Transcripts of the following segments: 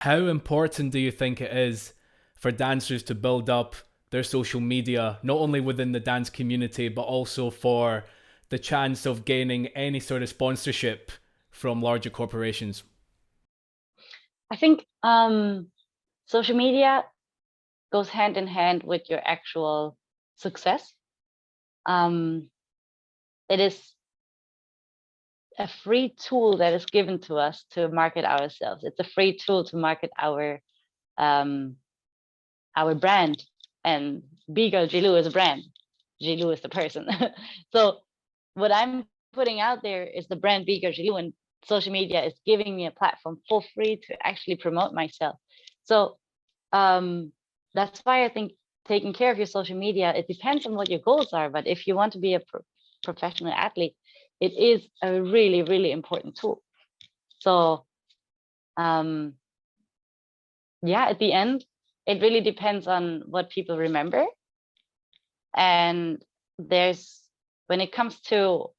How important do you think it is for dancers to build up their social media, not only within the dance community, but also for the chance of gaining any sort of sponsorship from larger corporations? I think social media goes hand in hand with your actual success. Um, it is a free tool that is given to us to market ourselves. It's a free tool to market um, our brand. And bgirl Jilu is a brand. Jilu is the person. So what I'm putting out there is the brand bgirl Jilu, and social media is giving me a platform for free to actually promote myself. So um, that's why I think taking care of your social media, it depends on what your goals are. But if you want to be a professional athlete, it is a really, really important tool. So um, yeah, at the end, it really depends on what people remember. And there's, when it comes to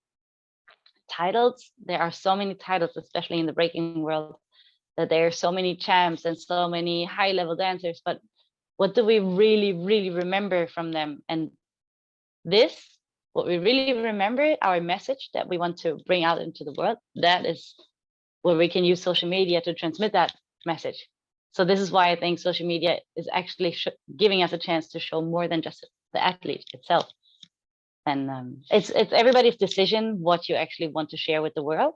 titles, there are so many titles, especially in the breaking world, that there are so many champs and so many high level dancers. But what do we really, really remember from them? And this, what we really remember, our message that we want to bring out into the world, that is where we can use social media to transmit that message. So this is why I think social media is actually giving us a chance to show more than just the athlete itself. And it's everybody's decision what you actually want to share with the world.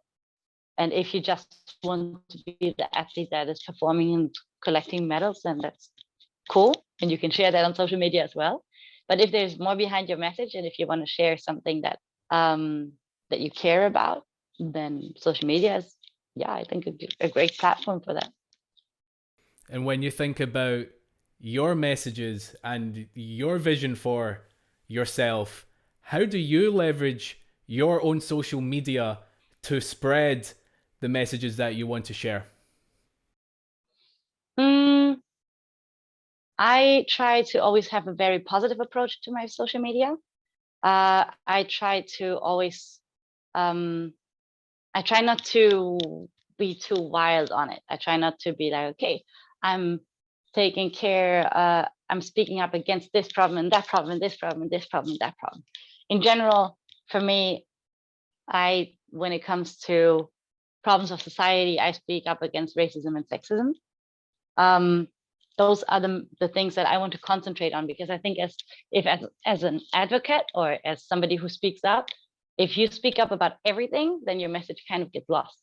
And if you just want to be the athlete that is performing and collecting medals, then that's cool, and you can share that on social media as well. But if there's more behind your message, and if you want to share something that that you care about, then social media is, yeah, I think a great platform for that. And when you think about your messages and your vision for yourself, how do you leverage your own social media to spread the messages that you want to share? Mm, I try to always have a very positive approach to my social media. I try to always, um, I try not to be too wild on it. I try not to be like, okay, I'm taking care, I'm speaking up against this problem and that problem and this problem and this problem and that problem. In general, for me, when it comes to problems of society, I speak up against racism and sexism. Um, those are the things that I want to concentrate on, because I think as an advocate or as somebody who speaks up, if you speak up about everything, then your message kind of gets lost.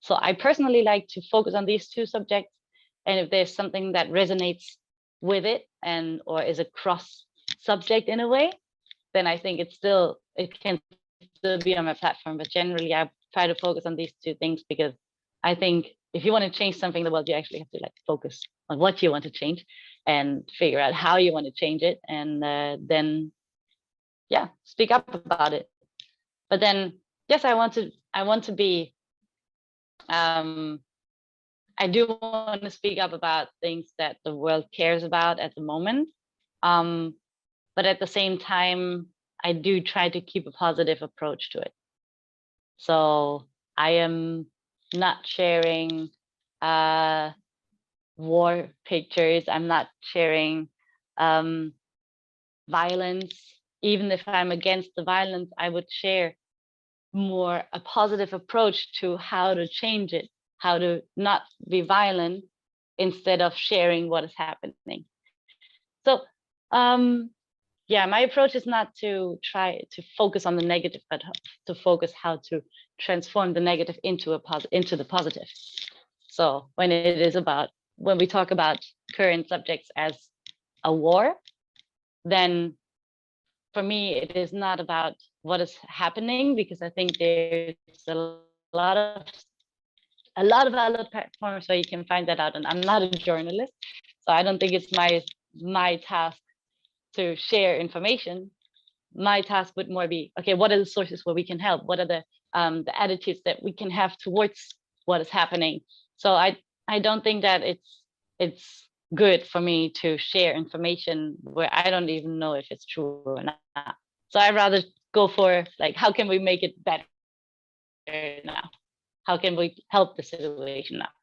So I personally like to focus on these two subjects, and if there's something that resonates with it and or is a cross subject in a way, then I think it can still be on my platform. But generally, I try to focus on these two things, because I think if you want to change something in the world, you actually have to like focus on what you want to change and figure out how you want to change it, and then yeah, speak up about it. But then yes, I want to be um I do want to speak up about things that the world cares about at the moment. Um, but at the same time, I do try to keep a positive approach to it. So I am not sharing uh, war pictures. I'm not sharing um, violence. Even if I'm against the violence, I would share more a positive approach to how to change it, how to not be violent instead of sharing what is happening. So um, yeah, my approach is not to try to focus on the negative, but to focus how to transform the negative into into the positive. So when we talk about current subjects as a war, then for me it is not about what is happening, because I think there's lot of a lot of other platforms where you can find that out. And I'm not a journalist, so I don't think it's my task to share information. My task would more be, okay, what are the sources where we can help? What are the attitudes that we can have towards what is happening? So I don't think that it's good for me to share information where I don't even know if it's true or not. So I rather go for like, how can we make it better now? How can we help the situation now?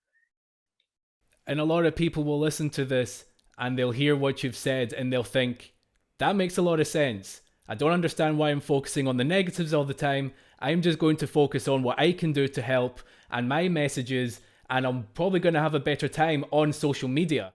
And a lot of people will listen to this and they'll hear what you've said and they'll think, that makes a lot of sense. I don't understand why I'm focusing on the negatives all the time. I'm just going to focus on what I can do to help and my messages, and I'm probably going to have a better time on social media.